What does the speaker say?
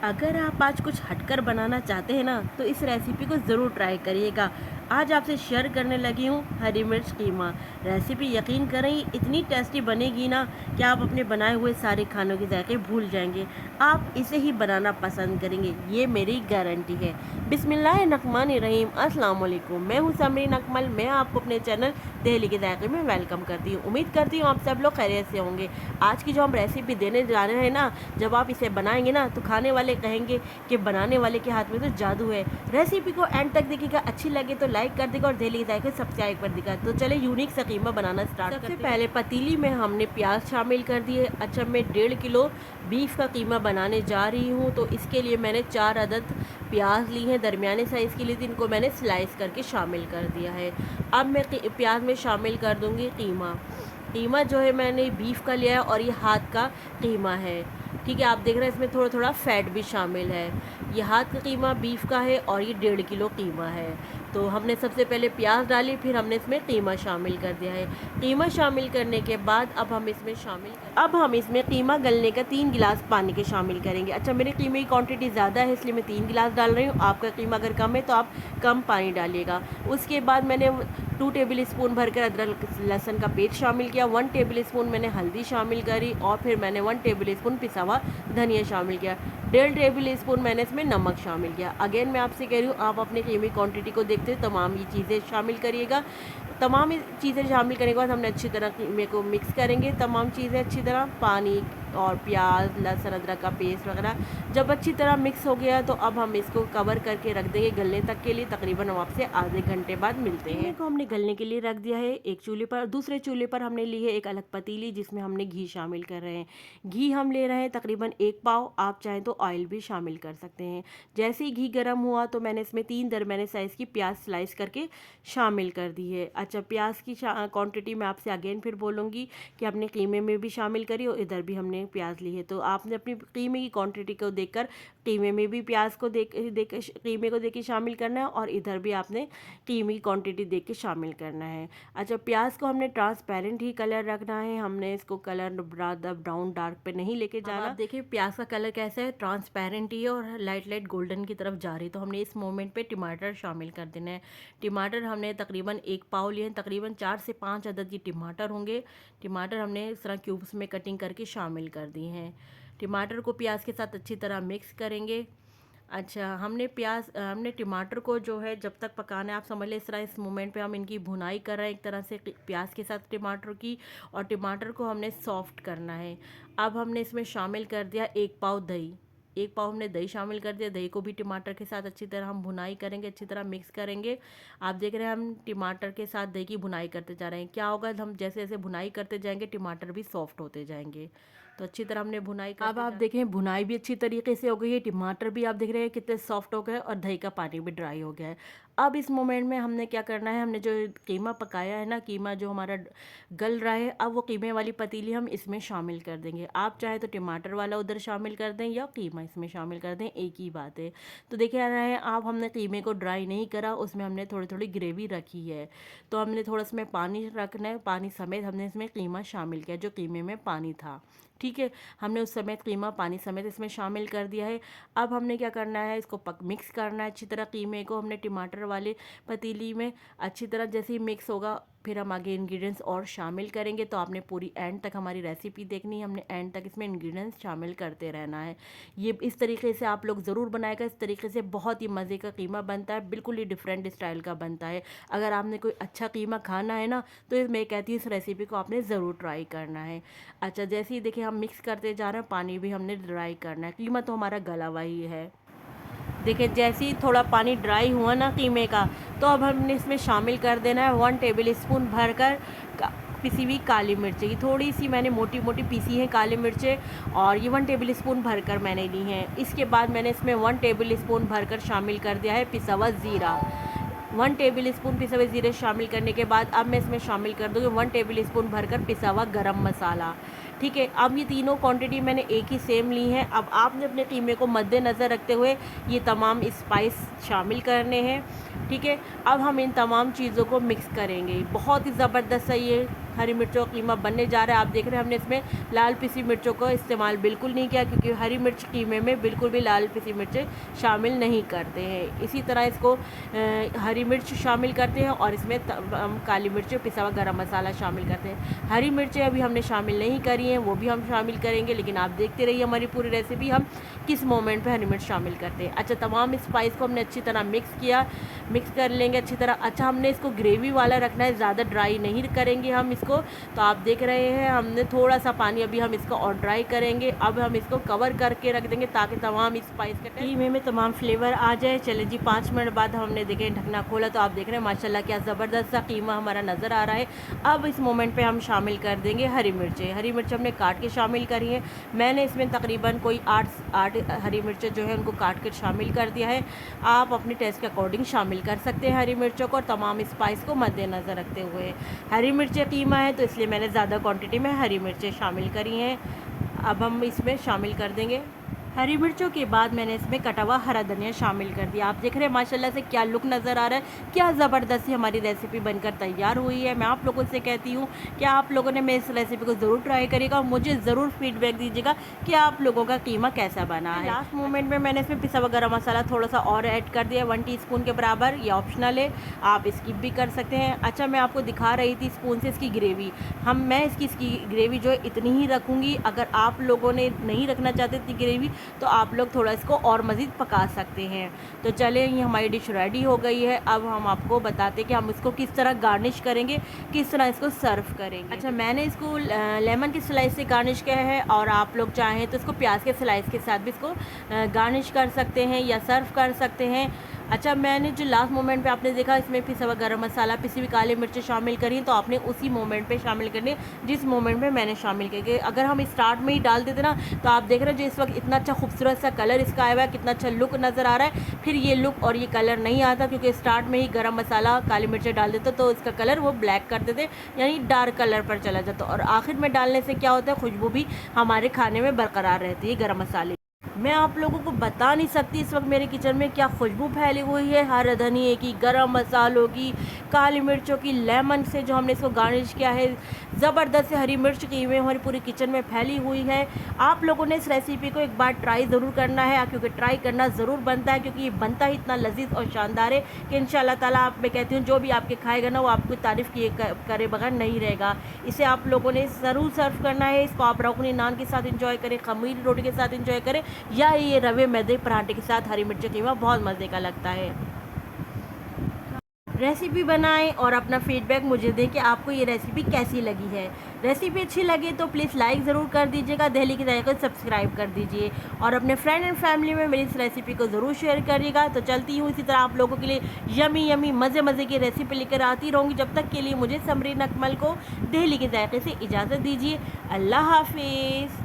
अगर आप आज कुछ हटकर बनाना चाहते हैं ना तो इस रेसिपी को ज़रूर ट्राई करिएगा। आज आपसे शेयर करने लगी हूँ हरी मिर्च कीमा। रेसिपी यकीन करें इतनी टेस्टी बनेगी ना कि आप अपने बनाए हुए सारे खानों के जायके भूल जाएंगे। आप इसे ही बनाना पसंद करेंगे, ये मेरी गारंटी है। बिस्मिल्लाहिर्रहमानिर्रहीम, अस्सलाम वालेकुम। मैं हूँ समरीन अकमल। मैं आपको अपने चैनल दहली के जायके में वेलकम करती हूँ। उम्मीद करती हूँ आप सब लोग खैरियत से होंगे। आज की जो हम रेसिपी देने जा रहे हैं ना, जब आप इसे बनाएंगे ना तो खाने वाले कहेंगे कि बनाने वाले के हाथ में तो जादू है। रेसिपी को एंड तक देखिएगा, अच्छी लगे तो लाइक कर देगा और दहली के जायके सब्सक्राइब कर देगा। तो चले यूनिक सा कीमा बनाना स्टार्ट करते हैं। सबसे पहले पतीली में हमने प्याज शामिल कर दिए। अच्छा, मैं 1.5 किलो बीफ का कीमा बनाने जा रही हूँ तो इसके लिए मैंने 4 अदद प्याज ली हैं, दरमियाने साइज़ की ली थी। इनको मैंने स्लाइस करके शामिल कर दिया है। अब मैं प्याज में शामिल कर दूँगी कीमा। कीमा जो है मैंने बीफ का लिया है और ये हाथ का कीमा है। ठीक है, आप देख रहे हैं इसमें थोड़ा थोड़ा फैट भी शामिल है। ये हाथ का कीमा बीफ का है और ये 1.5 किलो कीमा है। तो हमने सबसे पहले प्याज डाली, फिर हमने इसमें कीमा शामिल कर दिया है। कीमा शामिल करने के बाद अब हम इसमें कीमा गलने का 3 गिलास पानी के शामिल करेंगे। अच्छा, मेरे कीमे की क्वांटिटी ज़्यादा है इसलिए मैं 3 गिलास डाल रही हूँ। आपका कीमा अगर कम है तो आप कम पानी डालिएगा। उसके बाद मैंने 2 टेबल स्पून भरकर अदरक लहसुन का पेस्ट शामिल किया। 1 टेबल स्पून मैंने हल्दी शामिल करी और फिर मैंने 1 टेबल स्पून पिसा हुआ धनिया शामिल किया। 1.5 टेबल स्पून मैंने इसमें नमक शामिल किया। अगेन मैं आपसे कह रही हूँ, आप अपने कीमे क्वांटिटी को देखते हुए तमाम ये चीज़ें शामिल करिएगा। तमाम चीज़ें शामिल करने के बाद हमने अच्छी तरह कीमे को मिक्स करेंगे। तमाम चीज़ें अच्छी तरह, पानी और प्याज लहसुन अदरक का पेस्ट वगैरह जब अच्छी तरह मिक्स हो गया तो अब हम इसको कवर करके रख देंगे गलने तक के लिए। तकरीबन हम आपसे आधे घंटे बाद मिलते हैं। को हमने गलने के लिए रख दिया है एक चूल्हे पर। दूसरे चूल्हे पर हमने ली है एक अलग पतीली जिसमें हमने घी शामिल कर रहे हैं। घी हम ले रहे हैं तकरीबन 1 पाव। आप चाहें तो ऑयल भी शामिल कर सकते हैं। जैसे ही घी गर्म हुआ तो मैंने इसमें 3 दरमियाने साइज़ की प्याज स्लाइस करके शामिल कर दी है। अच्छा, प्याज की क्वांटिटी मैं आपसे अगेन फिर बोलूँगी कि आपने कीमे में भी शामिल करी और इधर भी हमने प्याज ली है। तो आपने अपनी कीमे की क्वांटिटी को देखकर कीमे में भी प्याज को देख कीमे को देख के शामिल करना है और इधर भी आपने कीमे की क्वांटिटी देख के शामिल करना है। अच्छा, प्याज को हमने ट्रांसपेरेंट ही कलर रखना है। हमने इसको कलर ब्राउन डार्क पे नहीं लेके जाना। आप देखिए प्याज का कलर कैसा है, ट्रांसपेरेंट ही है और लाइट लाइट गोल्डन की तरफ जा रही है। तो हमने इस मोमेंट पे टमाटर शामिल कर देना है। टमाटर हमने तकरीबन 1 पाव लिए हैं। तकरीबन 4 से 5 अदद ये टमाटर होंगे। टमाटर हमने इस तरह क्यूब्स में कटिंग करके शामिल कर दिए हैं। टमाटर को प्याज के साथ अच्छी तरह मिक्स करेंगे। अच्छा, हमने टमाटर को जो है जब तक पकाना है, आप समझ लें इस तरह इस मोमेंट पे हम इनकी भुनाई कर रहे हैं एक तरह से प्याज के साथ टमाटर की, और टमाटर को हमने सॉफ्ट करना है। अब हमने इसमें शामिल कर दिया 1 पाव दही। 1 पाव हमने दही शामिल कर दिया। दही को भी टमाटर के साथ अच्छी तरह हम भुनाई करेंगे, अच्छी तरह मिक्स करेंगे। आप देख रहे हैं हम टमाटर के साथ दही की भुनाई करते जा रहे हैं। क्या होगा, हम जैसे जैसे भुनाई करते जाएंगे टमाटर भी सॉफ्ट होते जाएंगे। तो अच्छी तरह हमने भुनाई कर, अब आप देखें भुनाई भी अच्छी तरीके से हो गई है। टमाटर भी आप देख रहे हैं कितने सॉफ्ट हो गए और दही का पानी भी ड्राई हो गया है। अब इस मोमेंट में हमने क्या करना है, हमने जो कीमा पकाया है ना, कीमा जो हमारा गल रहा है, अब वो कीमे वाली पतीली हम इसमें शामिल कर देंगे। आप चाहे तो टमाटर वाला उधर शामिल कर दें या कीमा इसमें शामिल कर दें, एक ही बात है। तो देखिए आ रहा है आप, हमने कीमे को ड्राई नहीं करा, उसमें हमने थोड़ी थोड़ी ग्रेवी रखी है। तो हमने थोड़ा इसमें पानी रखना है। पानी समेत हमने इसमें कीमा शामिल किया जो कीमे में पानी था। ठीक है, हमने उस समेत कीमा पानी समेत इसमें शामिल कर दिया है। अब हमने क्या करना है, इसको मिक्स करना है अच्छी तरह। कीमे को हमने टमाटर वाले पतीली में अच्छी तरह जैसे ही मिक्स होगा फिर हम आगे इंग्रेडिएंट्स और शामिल करेंगे। तो आपने पूरी एंड तक हमारी रेसिपी देखनी है। हमने एंड तक इसमें इंग्रेडिएंट्स शामिल करते रहना है। ये इस तरीके से आप लोग ज़रूर बनाएगा। इस तरीके से बहुत ही मज़े का कीमा बनता है, बिल्कुल ही डिफरेंट स्टाइल का बनता है। अगर आपने कोई अच्छा कीमा खाना है ना तो मैं कहती हूँ इस रेसिपी को आपने ज़रूर ट्राई करना है। अच्छा, जैसे ही देखिए हम मिक्स करते जा रहे हैं, पानी भी हमने ड्राई करना है। कीमा तो हमारा गला हुआ ही है। देखिए जैसे ही थोड़ा पानी ड्राई हुआ ना कीमे का, तो अब हमने इसमें शामिल कर देना है 1 टेबल स्पून भरकर पिसी हुई काली मिर्चें की। थोड़ी सी मैंने मोटी मोटी पीसी हैं काली मिर्चें और ये 1 टेबल स्पून भरकर मैंने ली हैं। इसके बाद मैंने इसमें 1 टेबल स्पून भरकर शामिल कर दिया है पिसा हुआ ज़ीरा। 1 टेबल स्पून पिसा हुआ ज़ीरे शामिल करने के बाद अब मैं इसमें शामिल कर दूँगी 1 टेबल स्पून भरकर पिसा हुआ गरम मसाला। ठीक है, अब ये तीनों क्वांटिटी मैंने एक ही सेम ली है। अब आपने अपने कीमे को मद्देनज़र रखते हुए ये तमाम स्पाइस शामिल करने हैं। ठीक है, अब हम इन तमाम चीज़ों को मिक्स करेंगे। बहुत ही ज़बरदस्त सा ये हरी मिर्चों का कीमा बनने जा रहा है। आप देख रहे हैं हमने इसमें लाल पिसी मिर्चों का इस्तेमाल बिल्कुल नहीं किया, क्योंकि हरी मिर्च कीमे में बिल्कुल भी लाल पिसी मिर्चें शामिल नहीं करते हैं। इसी तरह इसको हरी मिर्च शामिल करते हैं और इसमें हम काली मिर्च पिसा हुआ गरम मसाला शामिल करते हैं। हरी मिर्चें अभी हमने शामिल नहीं करी हैं, वो भी हम शामिल करेंगे, लेकिन आप देखते रहिए हमारी पूरी रेसिपी हम किस मोमेंट पे हरी मिर्च शामिल करते हैं। अच्छा, तमाम स्पाइस को हमने अच्छी तरह मिक्स कर लेंगे अच्छी तरह। अच्छा, हमने इसको ग्रेवी वाला रखना है, ज़्यादा ड्राई नहीं करेंगे हम इसको। तो आप देख रहे हैं हमने थोड़ा सा पानी अभी हम इसको और ड्राई करेंगे। अब हम इसको कवर करके रख देंगे ताकि तमाम स्पाइस के कीमे में तमाम फ्लेवर आ जाए। चले जी, 5 मिनट बाद हमने देखें ढकना खोला तो आप देख रहे हैं माशाल्लाह क्या ज़बरदस्त सा कीमा हमारा नज़र आ रहा है। अब इस मोमेंट पे हम शामिल कर देंगे हरी मिर्चें। हरी मिर्च हमने काट के शामिल करी है। मैंने इसमें तकरीबन कोई 8 हरी मिर्चें जो है उनको काट के शामिल कर दिया है। आप अपने टेस्ट के अकॉर्डिंग शामिल कर सकते हैं हरी मिर्चों को, और तमाम स्पाइस को मद्देनज़र रखते हुए। हरी मिर्चें कीमा है तो इसलिए मैंने ज़्यादा क्वांटिटी में हरी मिर्चें शामिल करी हैं। अब हम इसमें शामिल कर देंगे हरी मिर्चों के बाद मैंने इसमें कटा हुआ हरा धनिया शामिल कर दिया। आप देख रहे हैं माशाल्लाह से क्या लुक नज़र आ रहा है, क्या ज़बरदस्ती हमारी रेसिपी बनकर तैयार हुई है। मैं आप लोगों से कहती हूँ कि आप लोगों ने मेरी इस रेसिपी को ज़रूर ट्राई करिएगा और मुझे ज़रूर फीडबैक दीजिएगा कि आप लोगों का कीमा कैसा बना है। लास्ट मोमेंट में मैंने इसमें पिसा हुआ गरम मसाला थोड़ा सा और ऐड कर दिया, 1 टीस्पून के बराबर। ये ऑप्शनल है, आप स्किप भी कर सकते हैं। अच्छा, मैं आपको दिखा रही थी स्पून से इसकी ग्रेवी। मैं इसकी ग्रेवी जो है इतनी ही रखूँगी। अगर आप लोगों ने नहीं रखना चाहते इतनी ग्रेवी तो आप लोग थोड़ा इसको और मज़ीद पका सकते हैं। तो चले, ये हमारी डिश रेडी हो गई है। अब हम आपको बताते हैं कि हम इसको किस तरह गार्निश करेंगे, किस तरह इसको सर्व करेंगे। अच्छा, मैंने इसको लेमन की स्लाइस से गार्निश किया है, और आप लोग चाहें तो इसको प्याज के स्लाइस के साथ भी इसको गार्निश कर सकते हैं या सर्व कर सकते हैं। अच्छा, मैंने जो लास्ट मोमेंट पे आपने देखा इसमें पिसा हुआ गरम मसाला, पिसी हुई काली मिर्चें शामिल करी, तो आपने उसी मोमेंट पे शामिल करनी है जिस मोमेंट पे मैंने शामिल की। अगर हम स्टार्ट में ही डाल देते ना तो आप देख रहे हैं जो इस वक्त इतना अच्छा खूबसूरत सा कलर इसका आया हुआ है, कितना अच्छा लुक नज़र आ रहा है। फिर ये लुक और ये कलर नहीं आता, क्योंकि स्टार्ट में ही गरम मसाला काली मिर्चें डाल देते तो इसका कलर वो ब्लैक कर देते, यानी डार्क कलर पर चला जाता। और आखिर में डालने से क्या होता है, खुशबू भी हमारे खाने में बरकरार रहती है गरम मसाले। मैं आप लोगों को बता नहीं सकती इस वक्त मेरे किचन में क्या खुशबू फैली हुई है, हरे धनिए की, गरम मसालों की, काली मिर्चों की, लेमन से जो हमने इसको गार्निश किया है, ज़बरदस्त से हरी मिर्च की हुई हमारी पूरी किचन में फैली हुई है। आप लोगों ने इस रेसिपी को एक बार ट्राई ज़रूर करना है, क्योंकि ट्राई करना ज़रूर बनता है, क्योंकि ये बनता ही इतना लजीज और शानदार है कि इंशाल्लाह ताला आप, मैं कहती हूँ जो भी आपके खाएगा ना वो आपको तारीफ़ किए करे बगैर नहीं रहेगा। इसे आप लोगों ने ज़रूर सर्व करना है। इसको आप रोगनी नान के साथ इंजॉय करें, खमीर रोटी के साथ इंजॉय करें, या ये रवे मैदे पराठे के साथ हरी मिर्च कीमा बहुत मज़े का लगता है। रेसिपी बनाएं और अपना फीडबैक मुझे दें कि आपको ये रेसिपी कैसी लगी है। रेसिपी अच्छी लगे तो प्लीज़ लाइक ज़रूर कर दीजिएगा, दिल्ली के जायके को सब्सक्राइब कर दीजिए, और अपने फ्रेंड एंड फैमिली में मेरी इस रेसिपी को ज़रूर शेयर करिएगा। तो चलती हूँ, इसी तरह आप लोगों के लिए यमी यमी मज़े की रेसिपी लेकर आती रहूँगी। जब तक के लिए मुझे समरीन अकमल को दिल्ली के जायके से इजाज़त दीजिए। अल्लाह हाफिज़।